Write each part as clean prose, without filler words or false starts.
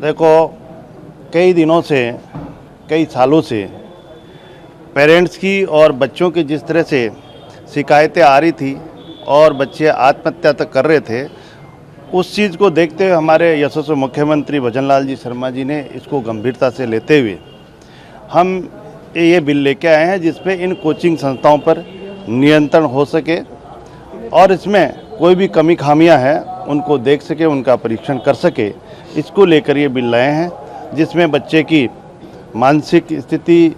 देखो, कई दिनों से, कई सालों से पेरेंट्स की और बच्चों की जिस तरह से शिकायतें आ रही थी और बच्चे आत्महत्या तक कर रहे थे, उस चीज़ को देखते हुए हमारे यशस्वी मुख्यमंत्री भजन लाल जी शर्मा जी ने इसको गंभीरता से लेते हुए हम ये बिल लेके आए हैं जिसपे इन कोचिंग संस्थाओं पर नियंत्रण हो सके और इसमें कोई भी कमी खामियां हैं उनको देख सके, उनका परीक्षण कर सके। इसको लेकर ये बिल लाए हैं जिसमें बच्चे की मानसिक स्थिति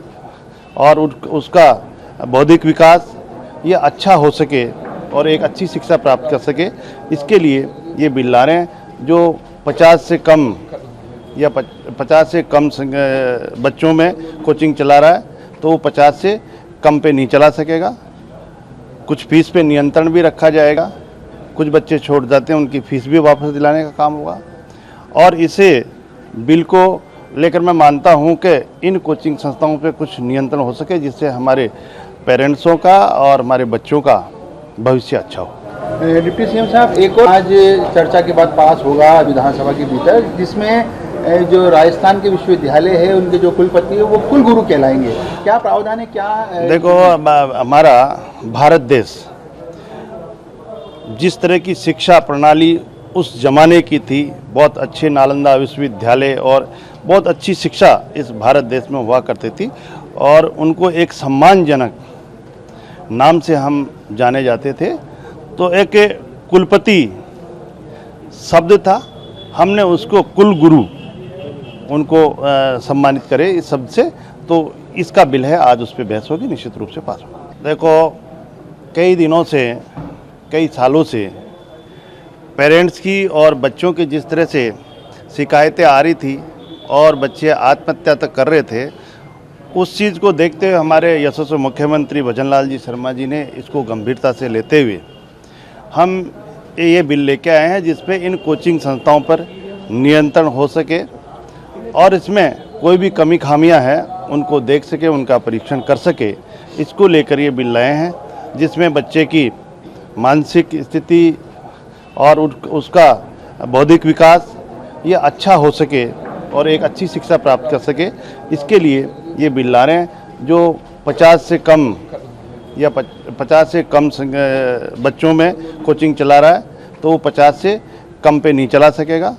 और उसका बौद्धिक विकास ये अच्छा हो सके और एक अच्छी शिक्षा प्राप्त कर सके। इसके लिए ये बिल ला रहे हैं जो 50 से कम या 50 से कम बच्चों में कोचिंग चला रहा है तो वो 50 से कम पे नहीं चला सकेगा। कुछ फीस पे नियंत्रण भी रखा जाएगा। कुछ बच्चे छोड़ जाते हैं, उनकी फ़ीस भी वापस दिलाने का काम होगा। और इसे बिल को लेकर मैं मानता हूं कि इन कोचिंग संस्थाओं पे कुछ नियंत्रण हो सके जिससे हमारे पेरेंट्सों का और हमारे बच्चों का भविष्य अच्छा हो। डिप्टी सीएम साहब, एक और आज चर्चा के बाद पास होगा विधानसभा के भीतर, जिसमें जो राजस्थान के विश्वविद्यालय है उनके जो कुलपति है वो कुलगुरु कहलाएंगे। क्या प्रावधान है, क्या देखो, हमारा भारत देश जिस तरह की शिक्षा प्रणाली उस जमाने की थी, बहुत अच्छे नालंदा विश्वविद्यालय और बहुत अच्छी शिक्षा इस भारत देश में हुआ करती थी और उनको एक सम्मानजनक नाम से हम जाने जाते थे। तो एक कुलपति शब्द था, हमने उसको कुलगुरु उनको सम्मानित करे इस शब्द से। तो इसका बिल है, आज उस पर बहस होगी, निश्चित रूप से पास होगा। देखो, कई दिनों से, कई सालों से पेरेंट्स की और बच्चों की जिस तरह से शिकायतें आ रही थी और बच्चे आत्महत्या तक कर रहे थे, उस चीज़ को देखते हुए हमारे यशस्वी मुख्यमंत्री भजन लाल जी शर्मा जी ने इसको गंभीरता से लेते हुए हम ये बिल लेके आए हैं जिसपे इन कोचिंग संस्थाओं पर नियंत्रण हो सके और इसमें कोई भी कमी खामियां हैं उनको देख सके, उनका परीक्षण कर सके। इसको लेकर ये बिल लाए हैं जिसमें बच्चे की मानसिक स्थिति और उसका बौद्धिक विकास ये अच्छा हो सके और एक अच्छी शिक्षा प्राप्त कर सके। इसके लिए ये बिल ला रहे हैं जो 50 से कम या 50 से कम बच्चों में कोचिंग चला रहा है तो वो 50 से कम पे नहीं चला सकेगा।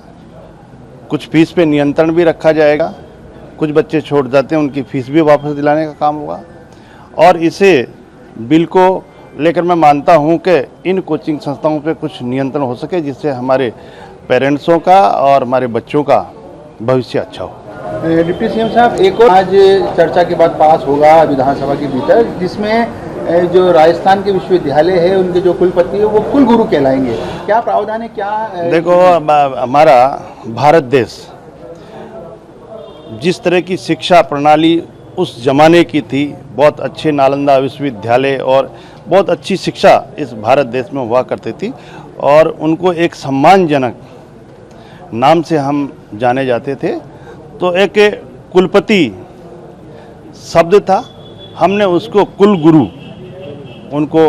कुछ फीस पे नियंत्रण भी रखा जाएगा। कुछ बच्चे छोड़ जाते हैं, उनकी फ़ीस भी वापस दिलाने का काम होगा। और इसे बिल को लेकर मैं मानता हूं कि इन कोचिंग संस्थाओं पे कुछ नियंत्रण हो सके जिससे हमारे पेरेंट्सों का और हमारे बच्चों का भविष्य अच्छा हो। डिप्टी सीएम साहब, एक और आज चर्चा के बाद पास होगा विधानसभा के भीतर, जिसमें जो राजस्थान के विश्वविद्यालय है उनके जो कुलपति है वो कुलगुरु कहलाएंगे। क्या प्रावधान है, क्या देखो, हमारा भारत देश जिस तरह की शिक्षा प्रणाली उस जमाने की थी, बहुत अच्छे नालंदा विश्वविद्यालय और बहुत अच्छी शिक्षा इस भारत देश में हुआ करती थी और उनको एक सम्मानजनक नाम से हम जाने जाते थे। तो एक कुलपति शब्द था, हमने उसको कुलगुरु उनको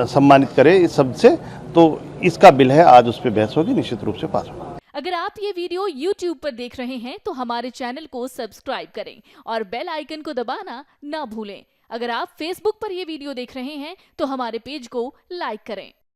सम्मानित करे इस शब्द से। तो इसका बिल है, आज उस पर बहस होगी, निश्चित रूप से पास होगा। अगर आप ये वीडियो YouTube पर देख रहे हैं तो हमारे चैनल को सब्सक्राइब करें और बेल आइकन को दबाना ना भूलें। अगर आप Facebook पर ये वीडियो देख रहे हैं तो हमारे पेज को लाइक करें।